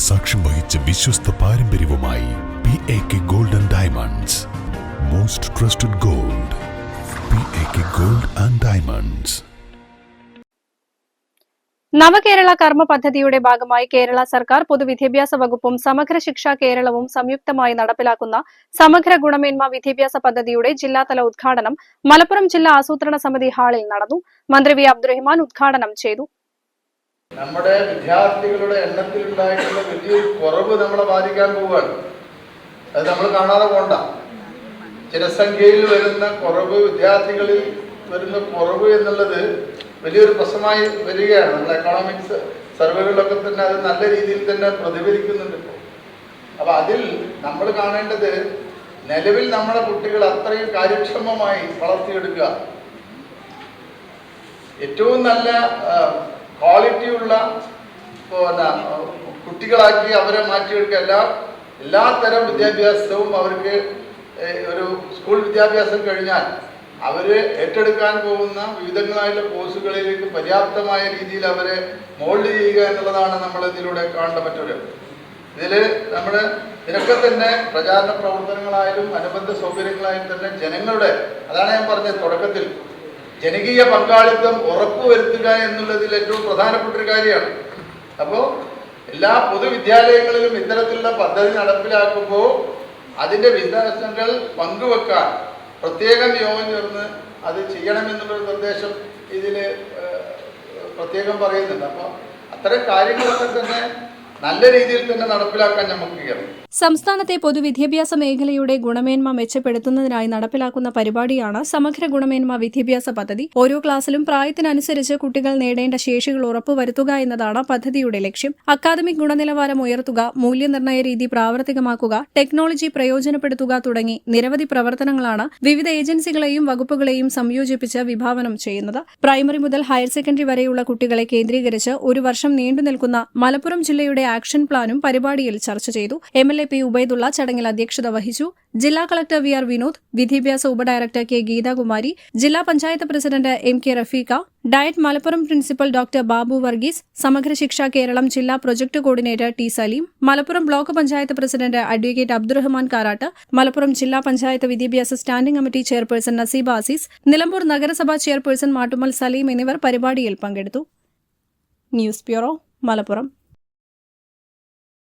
സാക്ഷ്യം വഹിച്ച വിശ്വസ്ത പാരമ്പര്യവുമായി PAK Gold and Diamonds. Most trusted gold. PAK Gold and Diamonds. നവകേരള കർമ്മ പദ്ധതിയുടെ ഭാഗമായി കേരള സർക്കാർ പൊതുവിദ്യാഭ്യാസ വകുപ്പും സമഗ്ര ശിക്ഷ കേരളവും സംയുക്തമായി നടപ്പിലാക്കുന്ന സമഗ്ര ഗുണമേന്മ വിദ്യാഭ്യാസ പദ്ധതിയുടെ ജില്ലാതല ഉദ്ഘാടനം മലപ്പുറം ജില്ലാ ആസൂത്രണ സമിതി ഹാളിൽ നടന്നു. മന്ത്രി വി അബ്ദുറഹിമാൻ ഉദ്ഘാടനം ചെയ്തു. നമ്മുടെ വിദ്യാർത്ഥികളുടെ എണ്ണത്തിലുണ്ടായിട്ടുള്ള വലിയൊരു കുറവ് നമ്മളെ ബാധിക്കാൻ പോവുകയാണ്. അത് നമ്മൾ കാണാതെ പോണ്ട. ജനസംഖ്യയിൽ വരുന്ന കുറവ്, വിദ്യാർത്ഥികളിൽ വരുന്ന കുറവ് എന്നുള്ളത് വലിയൊരു പ്രശ്നമായി വരികയാണ്. നമ്മൾ എക്കണോമിക്സ് സർവേകളിലൊക്കെ തന്നെ അത് നല്ല രീതിയിൽ തന്നെ പ്രതിഫലിക്കുന്നുണ്ട് ഇപ്പോൾ. അപ്പോൾ അതിൽ നമ്മൾ കാണേണ്ടത് നിലവിൽ നമ്മുടെ കുട്ടികൾ അത്രയും കാര്യക്ഷമമായി വളർത്തിയെടുക്കുക, ഏറ്റവും നല്ല ക്വാളിറ്റിയുള്ള കുട്ടികളാക്കി അവരെ മാറ്റിയെടുക്കുക. എല്ലാ തരം വിദ്യാഭ്യാസവും അവർക്ക് ഒരു സ്കൂൾ വിദ്യാഭ്യാസം കഴിഞ്ഞാൽ അവർ ഏറ്റെടുക്കാൻ പോകുന്ന വിവിധങ്ങളായുള്ള കോഴ്സുകളിലേക്ക് പര്യാപ്തമായ രീതിയിൽ അവരെ മോൾഡ് ചെയ്യുക എന്നുള്ളതാണ് നമ്മൾ ഇതിലൂടെ കാണേണ്ട മറ്റൊരു. ഇതിൽ നമ്മൾ ഇതിനൊക്കെ തന്നെ പ്രചാരണ പ്രവർത്തനങ്ങളായാലും അനുബന്ധ സൗകര്യങ്ങളായാലും തന്നെ ജനങ്ങളുടെ, അതാണ് ഞാൻ പറഞ്ഞത് തുടക്കത്തിൽ, ജനകീയ പങ്കാളിത്തം ഉറപ്പുവരുത്തുക എന്നുള്ളതിൽ ഏറ്റവും പ്രധാനപ്പെട്ട ഒരു കാര്യമാണ്. അപ്പോൾ എല്ലാ പൊതുവിദ്യാലയങ്ങളിലും ഇത്തരത്തിലുള്ള പദ്ധതി നടപ്പിലാക്കുമ്പോൾ അതിൻ്റെ വിശദാംശങ്ങൾ പങ്കുവെക്കാൻ പ്രത്യേകം യോഗം ചേർന്ന് അത് ചെയ്യണമെന്നുള്ളൊരു നിർദ്ദേശം ഇതിൽ പ്രത്യേകം പറയുന്നുണ്ട്. അപ്പോൾ അത്തരം കാര്യങ്ങളൊക്കെ തന്നെ നല്ല രീതിയിൽ തന്നെ നടപ്പിലാക്കാൻ നമുക്ക് കഴിയും. സംസ്ഥാനത്തെ പൊതുവിദ്യാഭ്യാസ മേഖലയുടെ ഗുണമേന്മ മെച്ചപ്പെടുത്തുന്നതിനായി നടപ്പിലാക്കുന്ന പരിപാടിയാണ് സമഗ്ര ഗുണമേന്മ വിദ്യാഭ്യാസ പദ്ധതി. ഓരോ ക്ലാസ്സിലും പ്രായത്തിനനുസരിച്ച് കുട്ടികൾ നേടേണ്ട ശേഷികൾ ഉറപ്പുവരുത്തുക എന്നതാണ് പദ്ധതിയുടെ ലക്ഷ്യം. അക്കാദമിക് ഗുണനിലവാരം ഉയർത്തുക, മൂല്യനിർണ്ണയ രീതി പ്രാവർത്തികമാക്കുക, ടെക്നോളജി പ്രയോജനപ്പെടുത്തുക തുടങ്ങി നിരവധി പ്രവർത്തനങ്ങളാണ് വിവിധ ഏജൻസികളെയും വകുപ്പുകളെയും സംയോജിപ്പിച്ച് വിഭാവനം ചെയ്യുന്നത്. പ്രൈമറി മുതൽ ഹയർ സെക്കൻഡറി വരെയുള്ള കുട്ടികളെ കേന്ദ്രീകരിച്ച് ഒരു വർഷം നീണ്ടുനിൽക്കുന്ന മലപ്പുറം ജില്ലയുടെ ആക്ഷൻ പ്ലാനും പരിപാടിയിൽ ചർച്ച ചെയ്തു. MLA P. ഉബൈദുള്ള ചടങ്ങിൽ അധ്യക്ഷത വഹിച്ചു. ജില്ലാ കളക്ടർ VR വിനോദ്, വിദ്യാഭ്യാസ ഉപഡയറക്ടർ K. ഗീതാകുമാരി, ജില്ലാ panchayat president MK Rafeeqa, diet Malappuram principal doctor Babu Varghese, Samagra Shiksha Keralam ജില്ലാ project coordinator T. Saleem, Malappuram block panchayat president advocate Abdurahman Karat, Malappuram ജില്ലാ പഞ്ചായത്ത് വിദ്യാഭ്യാസ standing committee chairperson Naseeba Aziz, Nilambur നഗരസഭാ ചെയർപേഴ്സൺ മാട്ടുമൽ സലീം എന്നിവർ പരിപാടിയിൽ പങ്കെടുത്തു. News bureau, Malappuram.